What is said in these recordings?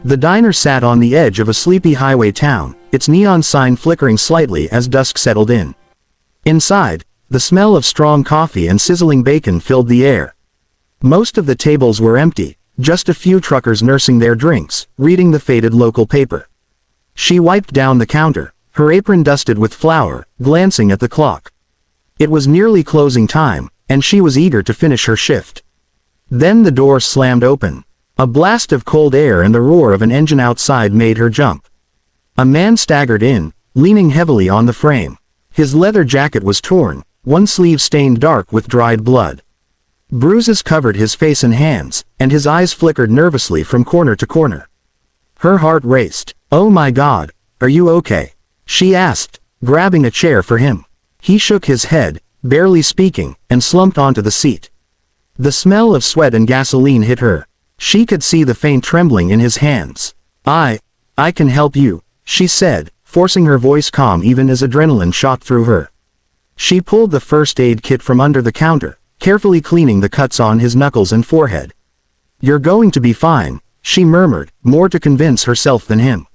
The diner sat on the edge of a sleepy highway town, its neon sign flickering slightly as dusk settled in. Inside, the smell of strong coffee and sizzling bacon filled the air. Most of the tables were empty, just a few truckers nursing their drinks, reading the faded local paper. She wiped down the counter, her apron dusted with flour, glancing at the clock. It was nearly closing time, and she was eager to finish her shift. Then the door slammed open. A blast of cold air and the roar of an engine outside made her jump. A man staggered in, leaning heavily on the frame. His leather jacket was torn, one sleeve stained dark with dried blood. Bruises covered his face and hands, and his eyes flickered nervously from corner to corner. Her heart raced. "Oh my God, are you okay?" she asked, grabbing a chair for him. He shook his head, barely speaking, and slumped onto the seat. The smell of sweat and gasoline hit her. She could see the faint trembling in his hands. I can help you," she said, forcing her voice calm even as adrenaline shot through her. She pulled the first aid kit from under the counter, carefully cleaning the cuts on his knuckles and forehead. "You're going to be fine," she murmured, more to convince herself than him.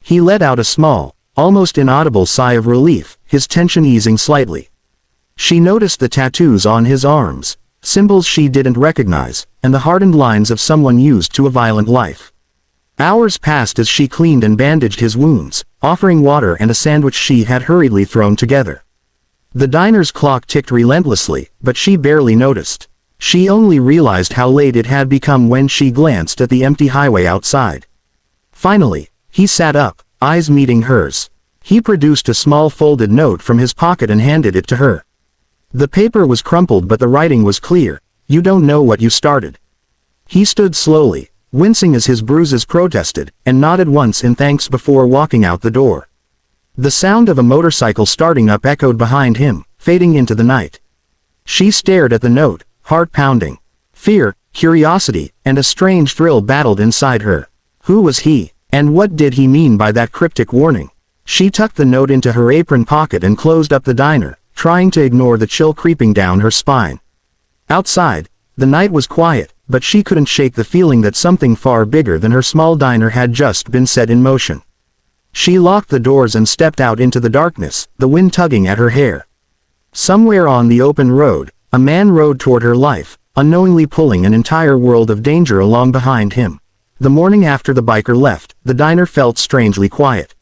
He let out a small, almost inaudible sigh of relief, his tension easing slightly. She noticed the tattoos on his arms, symbols she didn't recognize, and the hardened lines of someone used to a violent life. Hours passed as she cleaned and bandaged his wounds, offering water and a sandwich she had hurriedly thrown together. The diner's clock ticked relentlessly, but she barely noticed. She only realized how late it had become when she glanced at the empty highway outside. Finally, he sat up, eyes meeting hers. He produced a small folded note from his pocket and handed it to her. The paper was crumpled but the writing was clear. "You don't know what you started." He stood slowly, wincing as his bruises protested, and nodded once in thanks before walking out the door. The sound of a motorcycle starting up echoed behind him, fading into the night. She stared at the note, heart pounding. Fear, curiosity, and a strange thrill battled inside her. Who was he, and what did he mean by that cryptic warning? She tucked the note into her apron pocket and closed up the diner, trying to ignore the chill creeping down her spine. Outside, the night was quiet, but she couldn't shake the feeling that something far bigger than her small diner had just been set in motion. She locked the doors and stepped out into the darkness, the wind tugging at her hair. Somewhere on the open road, a man rode toward her life, unknowingly pulling an entire world of danger along behind him. The morning after the biker left, the diner felt strangely quiet.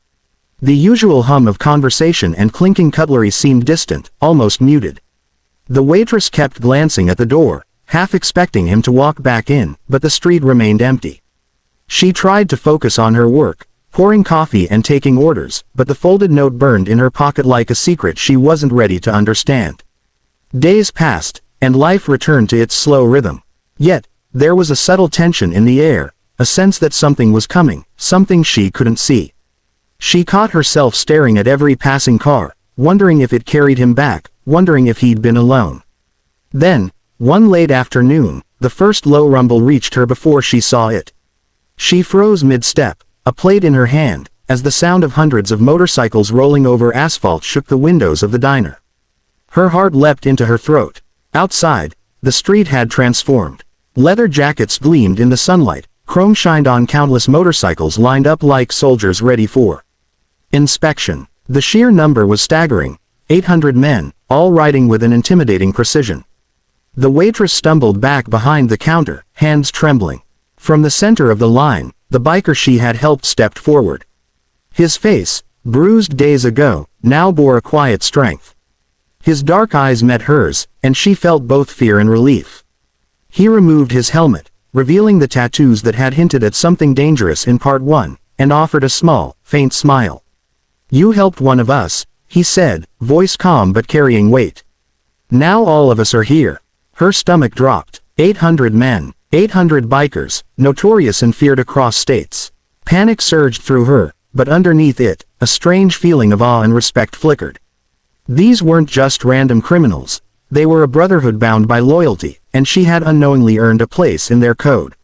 The usual hum of conversation and clinking cutlery seemed distant, almost muted. The waitress kept glancing at the door, half expecting him to walk back in, but the street remained empty. She tried to focus on her work, pouring coffee and taking orders, but the folded note burned in her pocket like a secret she wasn't ready to understand. Days passed, and life returned to its slow rhythm. Yet, there was a subtle tension in the air, a sense that something was coming, something she couldn't see. She caught herself staring at every passing car, wondering if it carried him back, wondering if he'd been alone. Then, one late afternoon, the first low rumble reached her before she saw it. She froze mid-step, a plate in her hand, as the sound of hundreds of motorcycles rolling over asphalt shook the windows of the diner. Her heart leapt into her throat. Outside, the street had transformed. Leather jackets gleamed in the sunlight, chrome shined on countless motorcycles lined up like soldiers ready for inspection. The sheer number was staggering, 800 men, all riding with an intimidating precision. The waitress stumbled back behind the counter, hands trembling. From the center of the line, the biker she had helped stepped forward. His face, bruised days ago, now bore a quiet strength. His dark eyes met hers, and she felt both fear and relief. He removed his helmet, revealing the tattoos that had hinted at something dangerous in part 1, and offered a small, faint smile. "You helped one of us," he said, voice calm but carrying weight. "Now all of us are here." Her stomach dropped. 800 men, 800 bikers, notorious and feared across states. Panic surged through her, but underneath it, a strange feeling of awe and respect flickered. These weren't just random criminals. They were a brotherhood bound by loyalty, and she had unknowingly earned a place in their code.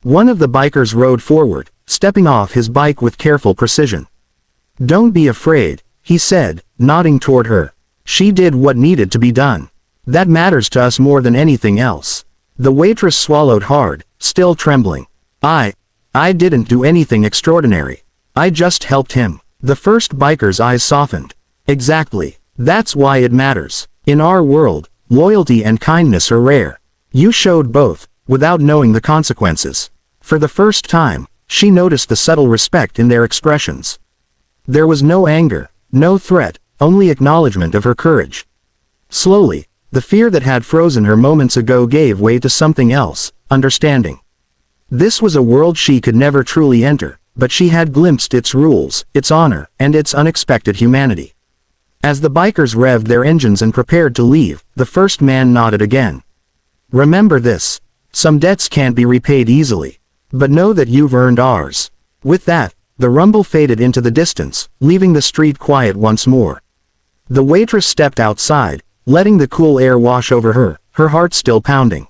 One of the bikers rode forward, stepping off his bike with careful precision. "Don't be afraid," he said, nodding toward her. She did what needed to be done. "That matters to us more than anything else." The waitress swallowed hard, still trembling. I I didn't do anything extraordinary. I just helped him. The first biker's eyes softened. Exactly. That's why it matters. In our world, loyalty and kindness are rare. You showed both, without knowing the consequences. For the first time, she noticed the subtle respect in their expressions. There was no anger, no threat, only acknowledgement of her courage. Slowly, the fear that had frozen her moments ago gave way to something else, understanding. This was a world she could never truly enter, but she had glimpsed its rules, its honor, and its unexpected humanity. As the bikers revved their engines and prepared to leave, the first man nodded again. Remember this. Some debts can't be repaid easily. But know that you've earned ours. With that, the rumble faded into the distance, leaving the street quiet once more. The waitress stepped outside, letting the cool air wash over her, her heart still pounding.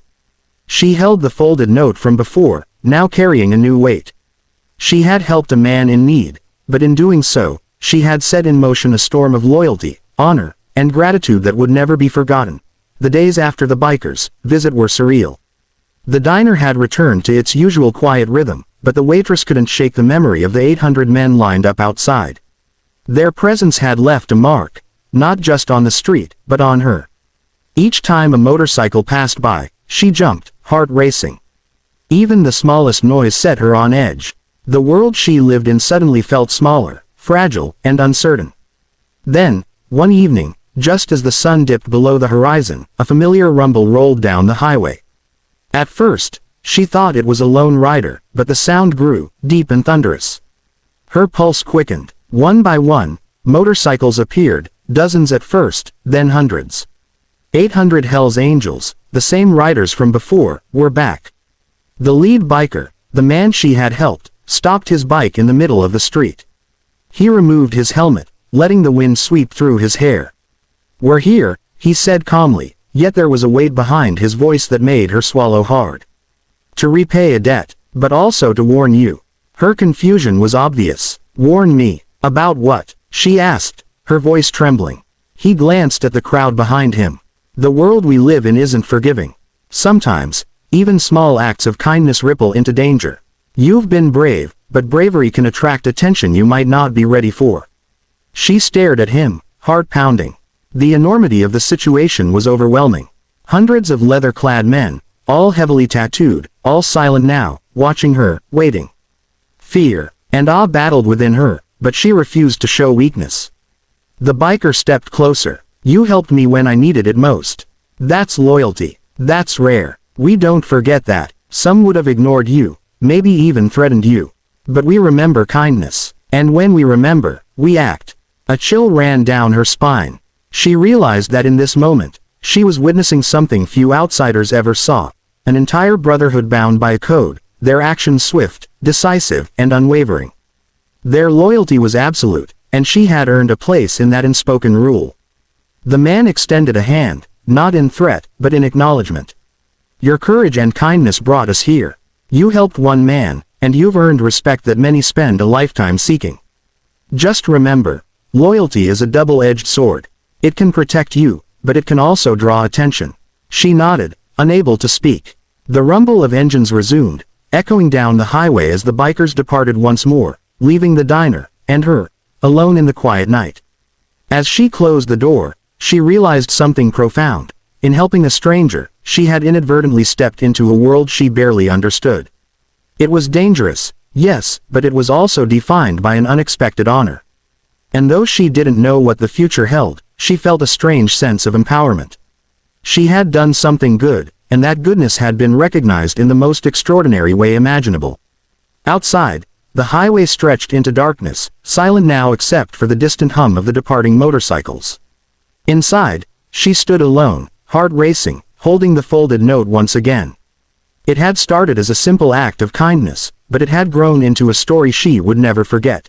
She held the folded note from before, now carrying a new weight. She had helped a man in need, but in doing so, she had set in motion a storm of loyalty, honor, and gratitude that would never be forgotten. The days after the bikers' visit were surreal. The diner had returned to its usual quiet rhythm, but the waitress couldn't shake the memory of the 800 men lined up outside. Their presence had left a mark, not just on the street, but on her. Each time a motorcycle passed by, she jumped, heart racing. Even the smallest noise set her on edge. The world she lived in suddenly felt smaller, fragile, and uncertain. Then, one evening, just as the sun dipped below the horizon, a familiar rumble rolled down the highway. At first, she thought it was a lone rider, but the sound grew, deep and thunderous. Her pulse quickened. One by one, motorcycles appeared, dozens at first, then hundreds. 800 Hell's Angels, the same riders from before, were back. The lead biker, the man she had helped, stopped his bike in the middle of the street. He removed his helmet, letting the wind sweep through his hair. "We're here," he said calmly, yet there was a weight behind his voice that made her swallow hard. "To repay a debt, but also to warn you." Her confusion was obvious. "Warn me? About what?" she asked, her voice trembling. He glanced at the crowd behind him. "The world we live in isn't forgiving. Sometimes, even small acts of kindness ripple into danger. You've been brave, but bravery can attract attention you might not be ready for." She stared at him, heart pounding. The enormity of the situation was overwhelming. Hundreds of leather-clad men, all heavily tattooed, all silent now, watching her, waiting. Fear and awe battled within her, but she refused to show weakness. The biker stepped closer. "You helped me when I needed it most. That's loyalty. That's rare. We don't forget that. Some would have ignored you, maybe even threatened you. But we remember kindness. And when we remember, we act." A chill ran down her spine. She realized that in this moment, she was witnessing something few outsiders ever saw. An entire brotherhood bound by a code, their actions swift, decisive, and unwavering. Their loyalty was absolute, and she had earned a place in that unspoken rule. The man extended a hand, not in threat, but in acknowledgement. "Your courage and kindness brought us here. You helped one man, and you've earned respect that many spend a lifetime seeking. Just remember, loyalty is a double-edged sword. It can protect you, but it can also draw attention." She nodded, unable to speak. The rumble of engines resumed, echoing down the highway as the bikers departed once more, leaving the diner, and her, alone in the quiet night. As she closed the door, she realized something profound. In helping a stranger, she had inadvertently stepped into a world she barely understood. It was dangerous, yes, but it was also defined by an unexpected honor. And though she didn't know what the future held, she felt a strange sense of empowerment. She had done something good, and that goodness had been recognized in the most extraordinary way imaginable. Outside, the highway stretched into darkness, silent now except for the distant hum of the departing motorcycles. Inside, she stood alone, heart racing, holding the folded note once again. It had started as a simple act of kindness, but it had grown into a story she would never forget.